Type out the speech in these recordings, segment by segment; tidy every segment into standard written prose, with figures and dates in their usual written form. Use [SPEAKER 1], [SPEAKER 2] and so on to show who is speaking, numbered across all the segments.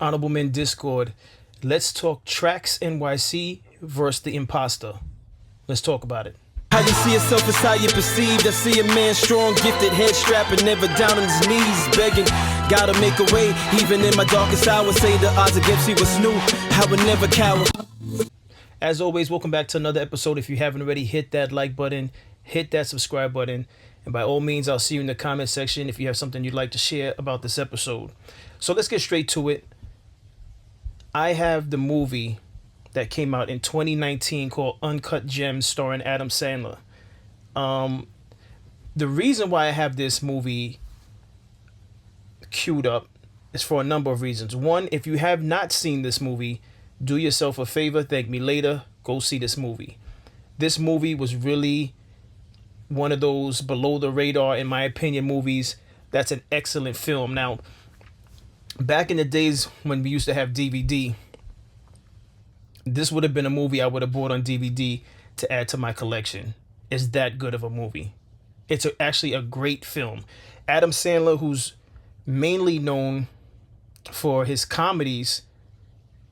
[SPEAKER 1] Honorable Men Discord. Let's talk Tracks NYC versus The Imposter. Let's talk about it.
[SPEAKER 2] How you see yourself is how you perceived. I see a man strong, gifted, head strapping, never down on his knees, begging. Gotta make a way, even in my darkest hour. Say the odds against me was new. I would never cower.
[SPEAKER 1] As always, welcome back to another episode. If you haven't already, hit that like button, hit that subscribe button, and by all means, I'll see you in the comment section if you have something you'd like to share about this episode. So let's get straight to it. I have the movie that came out in 2019 called Uncut Gems, starring Adam Sandler. The reason why I have this movie queued up is for a number of reasons. One, if you have not seen this movie, do yourself a favor, thank me later, go see this movie. This movie was really one of those below the radar, in my opinion, movies. That's an excellent film. Now, back in the days when we used to have DVD, this would have been a movie I would have bought on DVD to add to my collection. It's that good of a movie. It's actually a great film. Adam Sandler, who's mainly known for his comedies,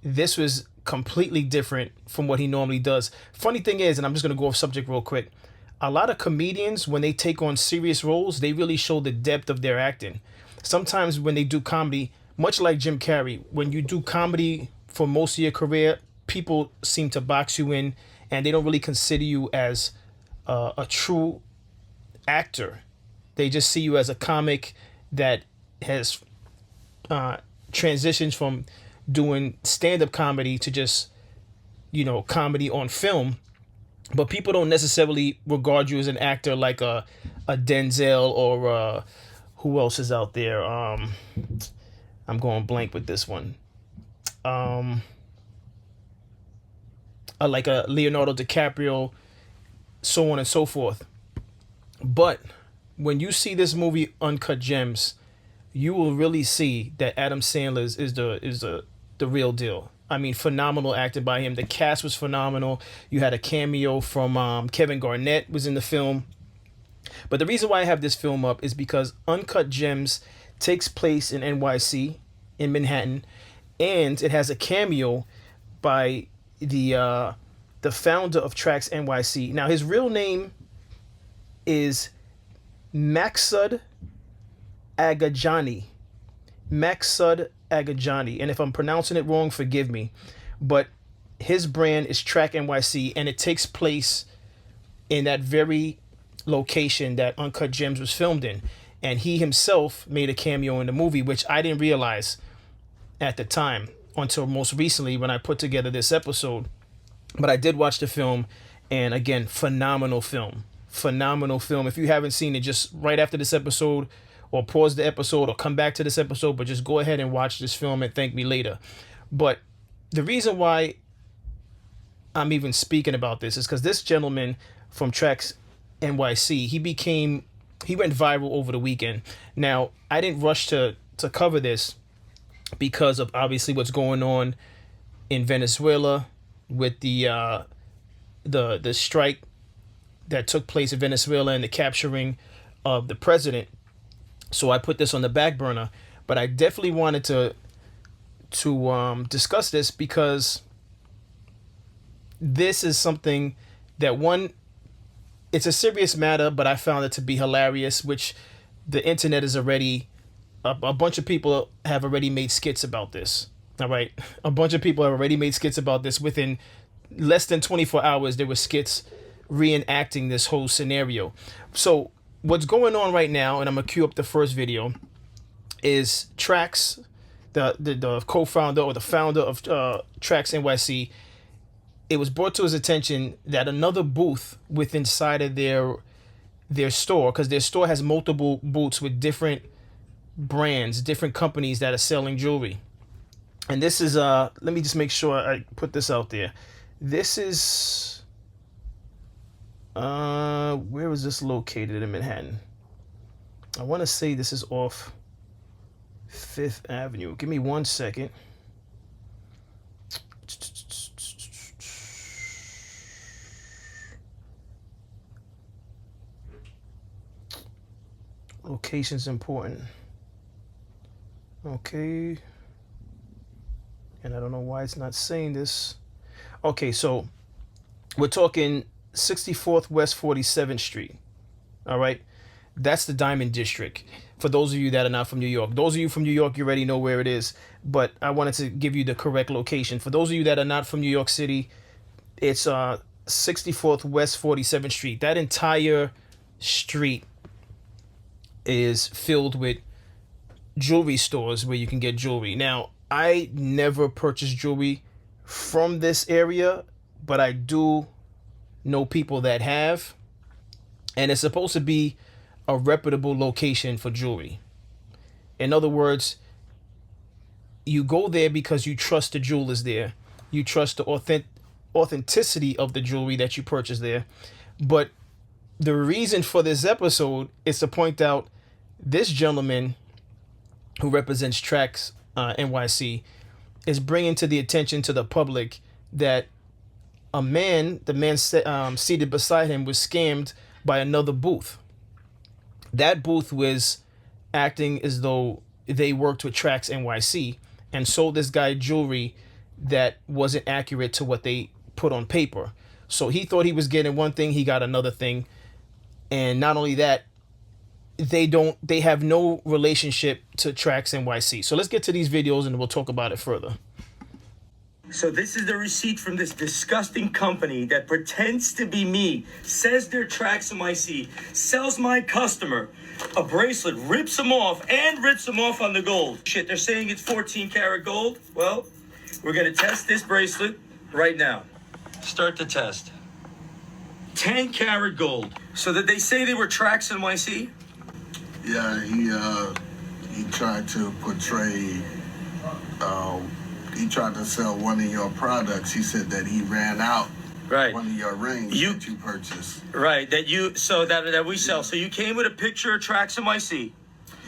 [SPEAKER 1] this was completely different from what he normally does. Funny thing is, and I'm just going to go off subject real quick, a lot of comedians, when they take on serious roles, they really show the depth of their acting. Sometimes when they do comedy, much like Jim Carrey, when you do comedy for most of your career, people seem to box you in and they don't really consider you as a true actor. They just see you as a comic that has transitions from doing stand-up comedy to just, comedy on film. But people don't necessarily regard you as an actor like a Denzel or who else is out there. I'm going blank with this one. Like a Leonardo DiCaprio, so on and so forth. But when you see this movie Uncut Gems, you will really see that Adam Sandler is the real deal. I mean, phenomenal acting by him. The cast was phenomenal. You had a cameo from Kevin Garnett was in the film. But the reason why I have this film up is because Uncut Gems takes place in NYC, in Manhattan, and it has a cameo by the founder of Tracks NYC. Now, his real name is Maksud Agajani. Maksud Agajani. And if I'm pronouncing it wrong, forgive me. But his brand is Track NYC, and it takes place in that very location that Uncut Gems was filmed in. And he himself made a cameo in the movie, which I didn't realize at the time until most recently when I put together this episode. But I did watch the film, and again, phenomenal film. Phenomenal film. If you haven't seen it, just right after this episode, or pause the episode, or come back to this episode, but just go ahead and watch this film and thank me later. But the reason why I'm even speaking about this is because this gentleman from Tracks NYC, he went viral over the weekend. Now, I didn't rush to cover this because of obviously what's going on in Venezuela with the strike that took place in Venezuela and the capturing of the president. So I put this on the back burner, but I definitely wanted to discuss this because this is something that, one, it's a serious matter, but I found it to be hilarious, which the internet is already, a bunch of people have already made skits about this. All right. A bunch of people have already made skits about this. Within less than 24 hours, there were skits reenacting this whole scenario. So what's going on right now, and I'm going to cue up the first video, is Tracks, the co-founder or the founder of Tracks NYC. It was brought to his attention that another booth within inside of their store, because their store has multiple booths with different brands, different companies that are selling jewelry. And this is let me just make sure I put this out there. This is where is this located in Manhattan? I want to say this is off Fifth Avenue. Give me 1 second. Location's important. Okay. and I don't know why it's not saying this. Okay, so we're talking 64th West 47th Street. All right, that's the Diamond District. For those of you that are not from New York, those of you from New York, you already know where it is. But I wanted to give you the correct location. For those of you that are not from New York City, it's 64th West 47th Street. That entire street is filled with jewelry stores where you can get jewelry. Now, I never purchased jewelry from this area, but I do know people that have. And it's supposed to be a reputable location for jewelry. In other words, you go there because you trust the jewelers there. You trust the authenticity of the jewelry that you purchase there. But the reason for this episode is to point out this gentleman who represents Tracks NYC is bringing to the attention to the public that the man seated beside him was scammed by another booth. That booth was acting as though they worked with Tracks NYC and sold this guy jewelry that wasn't accurate to what they put on paper. So he thought he was getting one thing, he got another thing. And not only that, they have no relationship to Tracks NYC. So let's get to these videos and we'll talk about it further.
[SPEAKER 3] So this is the receipt from this disgusting company that pretends to be me, says they're Tracks NYC, sells my customer a bracelet, rips them off on the gold. Shit, they're saying it's 14 karat gold. Well, we're gonna test this bracelet right now. Start the test. 10 karat gold. So did they say they were Tracks NYC?
[SPEAKER 4] Yeah, he tried to portray, he tried to sell one of your products. He said that he ran out one of your rings that you purchased.
[SPEAKER 3] Right, that we sell. So you came with a picture of Tracks NYC.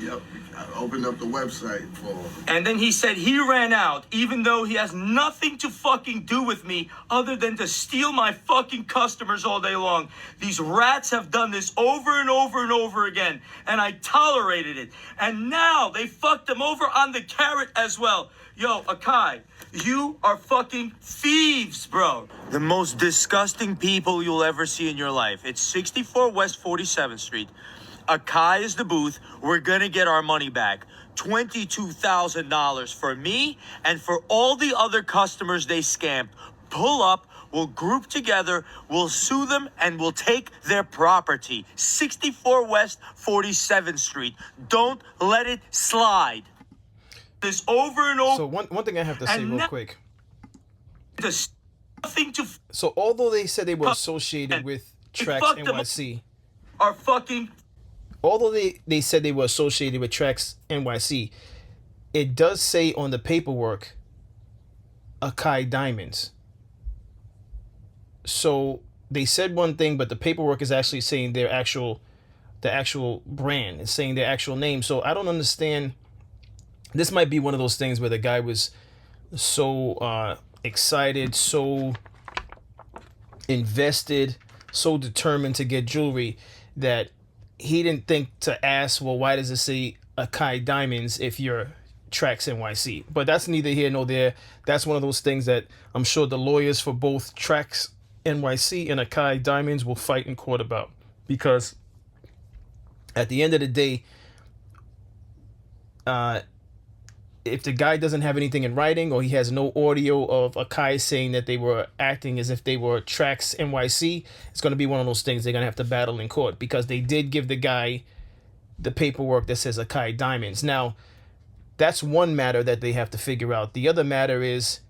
[SPEAKER 4] Yep, I opened up the website for him.
[SPEAKER 3] And then he said he ran out, even though he has nothing to fucking do with me other than to steal my fucking customers all day long. These rats have done this over and over and over again, and I tolerated it. And now they fucked him over on the carat as well. Yo, Akai, you are fucking thieves, bro. The most disgusting people you'll ever see in your life. It's 64 West 47th Street. Akai is the booth. We're gonna get our money back. $22,000 for me and for all the other customers they scammed. Pull up, we'll group together, we'll sue them, and we'll take their property. 64 West 47th Street. Don't let it slide. This over and over.
[SPEAKER 1] So one thing I have to say real quick.
[SPEAKER 3] There's nothing to.
[SPEAKER 1] So although they said they were associated with Tracks NYC,
[SPEAKER 3] are fucking.
[SPEAKER 1] Although they said they were associated with Tracks NYC, it does say on the paperwork Akai Diamonds. So they said one thing, but the paperwork is actually saying the actual brand. It's saying their actual name. So I don't understand. This might be one of those things where the guy was so excited, so invested, so determined to get jewelry that he didn't think to ask, well, why does it say Akai Diamonds if you're Tracks NYC? But that's neither here nor there. That's one of those things that I'm sure the lawyers for both Tracks NYC and Akai Diamonds will fight in court about. Because at the end of the day, if the guy doesn't have anything in writing or he has no audio of Akai saying that they were acting as if they were Tracks NYC, it's going to be one of those things they're going to have to battle in court, because they did give the guy the paperwork that says Akai Diamonds. Now, that's one matter that they have to figure out. The other matter is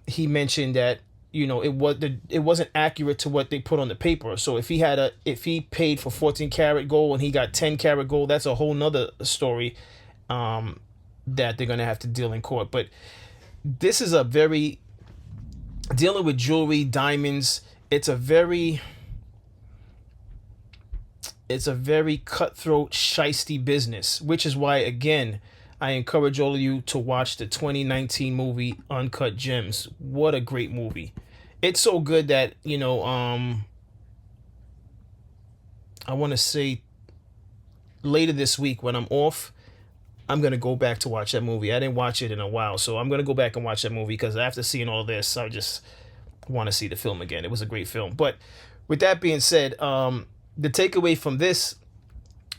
[SPEAKER 1] he mentioned that, you know, it wasn't accurate to what they put on the paper. So if he paid for 14 karat gold and he got 10 karat gold, that's a whole nother story. That they're going to have to deal in court. But this is dealing with jewelry, diamonds, it's a very cutthroat, shisty business, which is why, again, I encourage all of you to watch the 2019 movie Uncut Gems. What a great movie. It's so good that, you know, I want to say later this week when I'm off, I'm going to go back to watch that movie. I didn't watch it in a while, so I'm going to go back and watch that movie because after seeing all this, I just want to see the film again. It was a great film. But with that being said, the takeaway from this,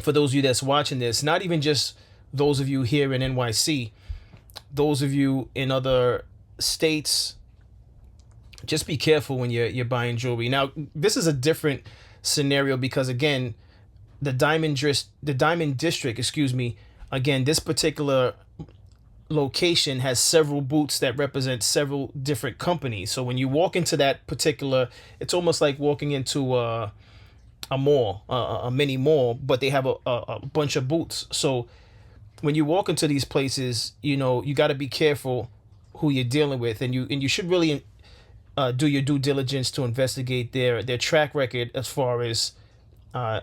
[SPEAKER 1] for those of you that's watching this, not even just those of you here in NYC, those of you in other states, just be careful when you're buying jewelry. Now, this is a different scenario because, again, the Diamond District, excuse me, again, this particular location has several booths that represent several different companies. So when you walk into that particular, it's almost like walking into a mall, a mini mall, but they have a bunch of booths. So when you walk into these places, you know, you got to be careful who you're dealing with, and you should really do your due diligence to investigate their track record as far as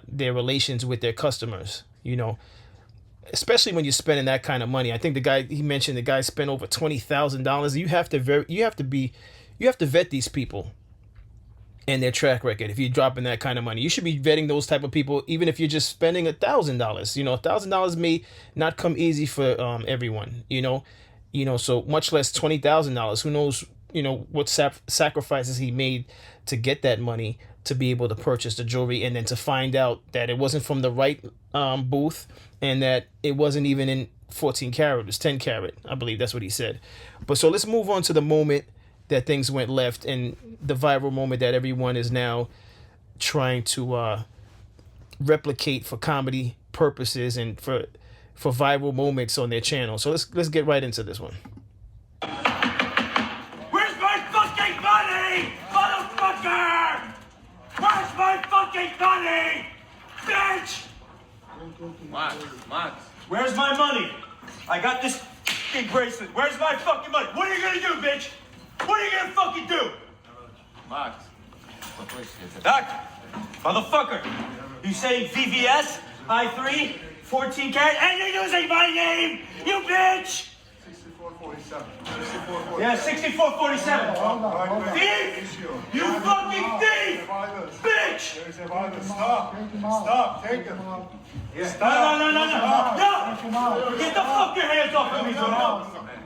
[SPEAKER 1] their relations with their customers, you know, especially when you're spending that kind of money. I think he mentioned the guy spent over $20,000. You have to vet these people and their track record. If you're dropping that kind of money, you should be vetting those type of people, even if you're just spending $1,000. You know, $1,000 may not come easy for everyone, you know, so much less $20,000. Who knows, you know, what sacrifices he made to get that money to be able to purchase the jewelry, and then to find out that it wasn't from the right booth, and that it wasn't even in 14 karat, it was 10 karat. I believe that's what he said. But so let's move on to the moment that things went left, and the viral moment that everyone is now trying to replicate for comedy purposes and for viral moments on their channel. So let's get right into this one.
[SPEAKER 3] Where's my fucking money, motherfucker? Where's my fucking money, bitch? Max. Where's my money? I got this fucking bracelet. Where's my fucking money? What are you gonna do, bitch? What are you gonna fucking do? Max. Doc, motherfucker. You saying VVS, I3, 14 karat, and you're using my name, you bitch!
[SPEAKER 5] 6447.
[SPEAKER 3] Yeah, 6447. Thief! You fucking thief! Bitch!
[SPEAKER 5] Stop, take him.
[SPEAKER 3] No! Get the fucking hands off of me, bro!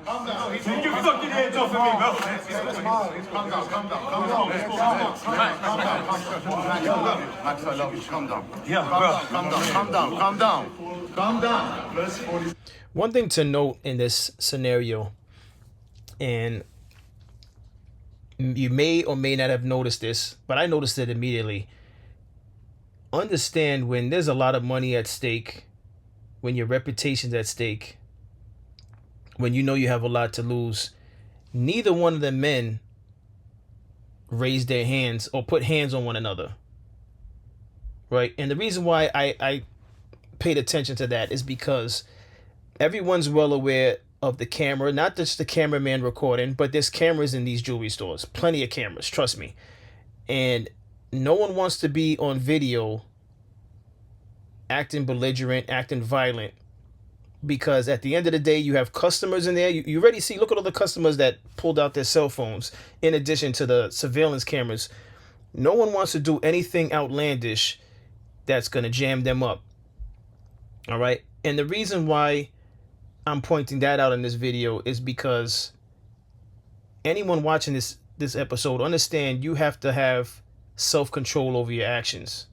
[SPEAKER 5] Calm down.
[SPEAKER 3] Get your fucking hands off of me, bro!
[SPEAKER 5] Calm Max, I love you. Calm down.
[SPEAKER 3] Yeah, bro.
[SPEAKER 5] Calm down.
[SPEAKER 1] One thing to note in this scenario, and you may or may not have noticed this, but I noticed it immediately. Understand, when there's a lot of money at stake, when your reputation's at stake, when you know you have a lot to lose, neither one of the men raised their hands or put hands on one another. Right? And the reason why I paid attention to that is because everyone's well aware of the camera, not just the cameraman recording, but there's cameras in these jewelry stores. Plenty of cameras, trust me. And no one wants to be on video acting belligerent, acting violent, because at the end of the day, you have customers in there. You already see, look at all the customers that pulled out their cell phones, in addition to the surveillance cameras. No one wants to do anything outlandish that's going to jam them up. All right. And the reason why I'm pointing that out in this video is because anyone watching this episode, understand you have to have self-control over your actions.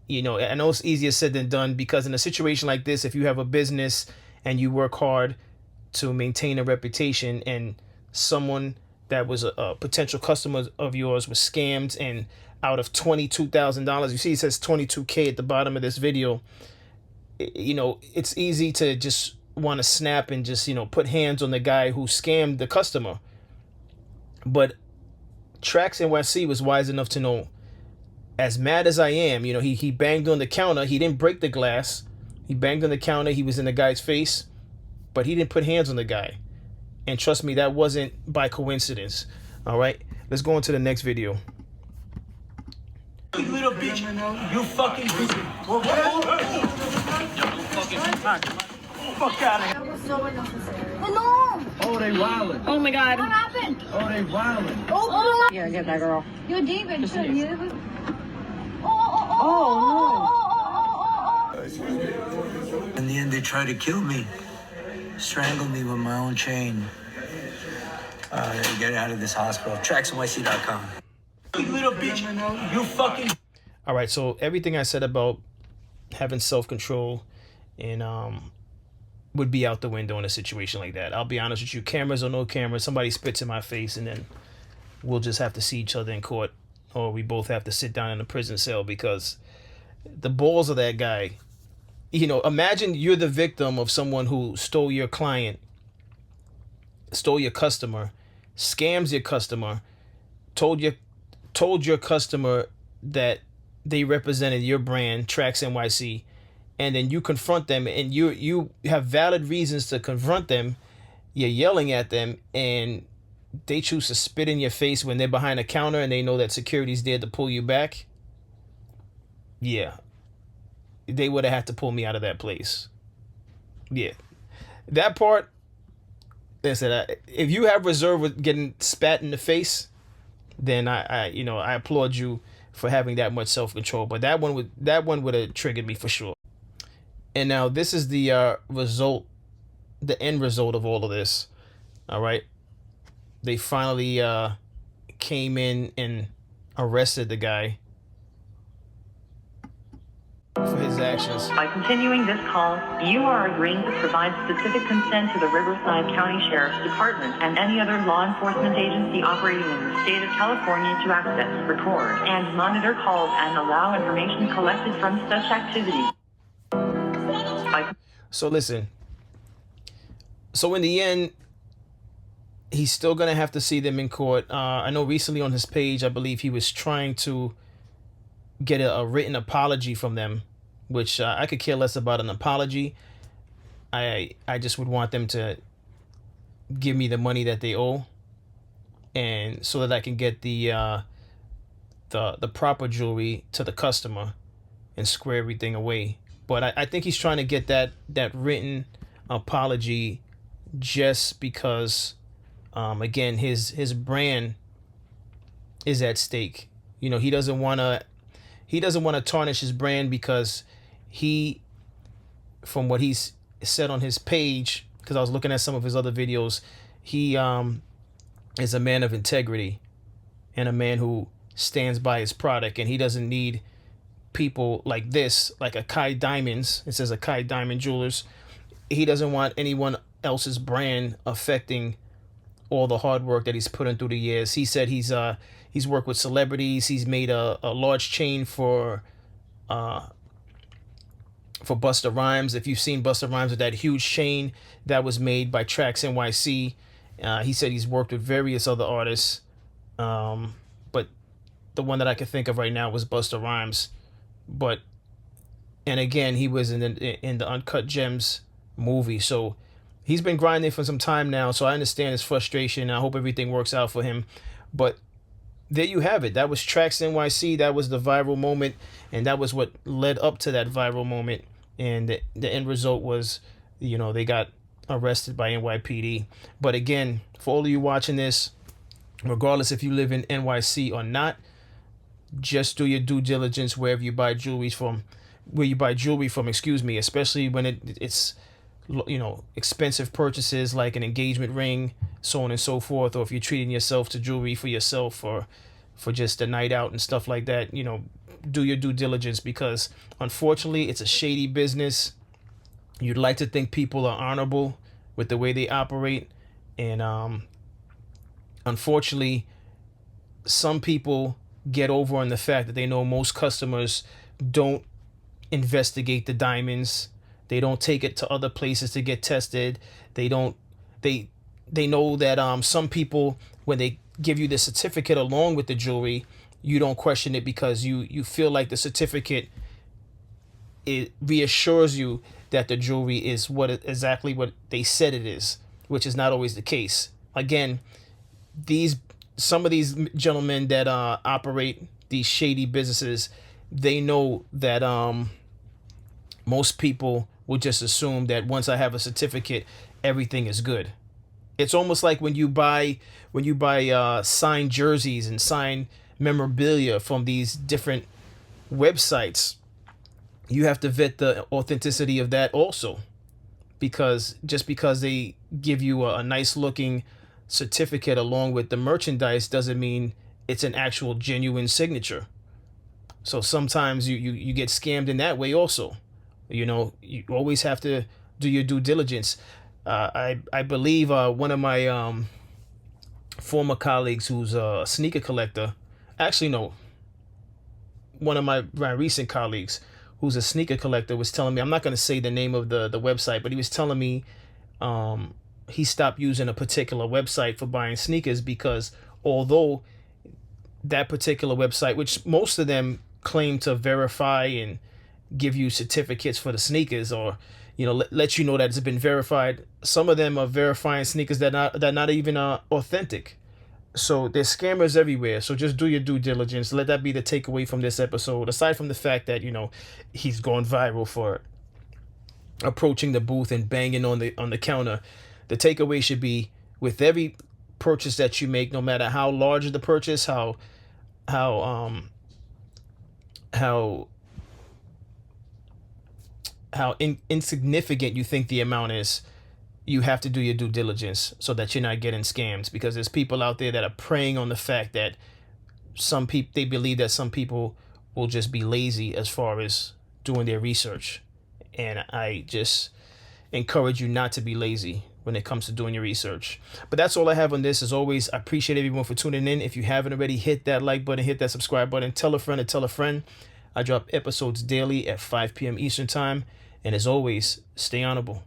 [SPEAKER 1] You know, I know it's easier said than done, because in a situation like this, if you have a business and you work hard to maintain a reputation, and someone that was a potential customer of yours was scammed, and out of $22,000, you see it says $22K at the bottom of this video, you know, it's easy to just want to snap and just, you know, put hands on the guy who scammed the customer. But Trax NYC was wise enough to know, as mad as I am, you know, he banged on the counter. He didn't break the glass. He banged on the counter. He was in the guy's face, but he didn't put hands on the guy. And trust me, that wasn't by coincidence. All right, let's go on to the next video.
[SPEAKER 3] You little bitch. You fucking bitch. Fuck out of here.
[SPEAKER 6] That was so unnecessary. No!
[SPEAKER 5] Oh, they wildin'.
[SPEAKER 6] Oh my god. What happened?
[SPEAKER 5] Oh, they wildin'.
[SPEAKER 6] Oh,
[SPEAKER 7] Yeah, get that girl.
[SPEAKER 6] Yo, David, should you?
[SPEAKER 7] in the end, they tried to kill me, strangle me with my own chain. Get out of this hospital. TracksNYC.com.
[SPEAKER 3] You little bitch. You fucking.
[SPEAKER 1] All right, so everything I said about having self-control and would be out the window in a situation like that. I'll be honest with you, cameras or no cameras, somebody spits in my face and then we'll just have to see each other in court, or we both have to sit down in a prison cell, because the balls of that guy. You know, imagine you're the victim of someone who stole your client, stole your customer, scams your customer, told your customer that they represented your brand, Tracks NYC, and then you confront them, and you have valid reasons to confront them. You're yelling at them, and they choose to spit in your face when they're behind a counter and they know that security's there to pull you back. Yeah. They would have had to pull me out of that place. Yeah. That part, listen, if you have reserve with getting spat in the face, then I applaud you for having that much self-control. But that one would have triggered me for sure. And now this is the end result of all of this. All right. They finally came in and arrested the guy for his actions.
[SPEAKER 8] By continuing this call, you are agreeing to provide specific consent to the Riverside County Sheriff's Department and any other law enforcement agency operating in the state of California to access, record, and monitor calls and allow information collected from such activity.
[SPEAKER 1] So listen. So in the end, he's still going to have to see them in court. I know recently on his page, I believe he was trying to get a written apology from them, which I could care less about an apology. I just would want them to give me the money that they owe, and so that I can get the proper jewelry to the customer and square everything away. But I think he's trying to get that written apology just because, again, his brand is at stake. You know, he doesn't want to tarnish his brand, because he, from what he's said on his page, because I was looking at some of his other videos, he is a man of integrity and a man who stands by his product, and he doesn't need people like this, like Akai Diamonds. It says Akai Diamond Jewelers. He doesn't want anyone else's brand affecting all the hard work that he's put in through the years. He said he's worked with celebrities. He's made a large chain for Busta Rhymes. If you've seen Busta Rhymes with that huge chain that was made by Tracks NYC, he said he's worked with various other artists, but the one that I can think of right now was Busta Rhymes. And again, he was in the Uncut Gems movie, so he's been grinding for some time now. So I understand his frustration. I hope everything works out for him. But there you have it. That was Tracks NYC. That was the viral moment, and that was what led up to that viral moment. And the end result was, you know, they got arrested by NYPD. But again, for all of you watching this, regardless if you live in NYC or not, just do your due diligence wherever you buy jewelry from. Especially when it's, you know, expensive purchases like an engagement ring, so on and so forth, or if you're treating yourself to jewelry for yourself or for just a night out and stuff like that. You know, do your due diligence, because unfortunately it's a shady business. You'd like to think people are honorable with the way they operate, and unfortunately some people get over on the fact that they know most customers don't investigate the diamonds. They don't take it to other places to get tested. They know that some people, when they give you the certificate along with the jewelry, you don't question it, because you feel like the certificate, it reassures you that the jewelry is exactly what they said it is, which is not always the case. Again, some of these gentlemen that operate these shady businesses, they know that most people will just assume that once I have a certificate, everything is good. It's almost like when you buy signed jerseys and signed memorabilia from these different websites. you have to vet the authenticity of that also, because just because they give you a nice looking certificate along with the merchandise doesn't mean it's an actual genuine signature. So sometimes you get scammed in that way also. You know, you always have to do your due diligence. I believe one of my former colleagues who's a sneaker collector, actually no, one of my recent colleagues who's a sneaker collector was telling me, I'm not going to say the name of the website, but he was telling me he stopped using a particular website for buying sneakers because although that particular website, which most of them claim to verify and give you certificates for the sneakers, or you know, let you know that it's been verified, some of them are verifying sneakers that not even authentic. So there's scammers everywhere. So just do your due diligence. Let that be the takeaway from this episode. Aside from the fact that, you know, he's gone viral for approaching the booth and banging on the counter, the takeaway should be with every purchase that you make, no matter how large the purchase, how insignificant you think the amount is, you have to do your due diligence so that you're not getting scammed, because there's people out there that are preying on the fact that they believe that some people will just be lazy as far as doing their research. And I just encourage you not to be lazy when it comes to doing your research. But that's all I have on this. As always, I appreciate everyone for tuning in. If you haven't already, hit that like button, hit that subscribe button, tell a friend to tell a friend. I drop episodes daily at 5 p.m. Eastern time. And as always, stay honorable.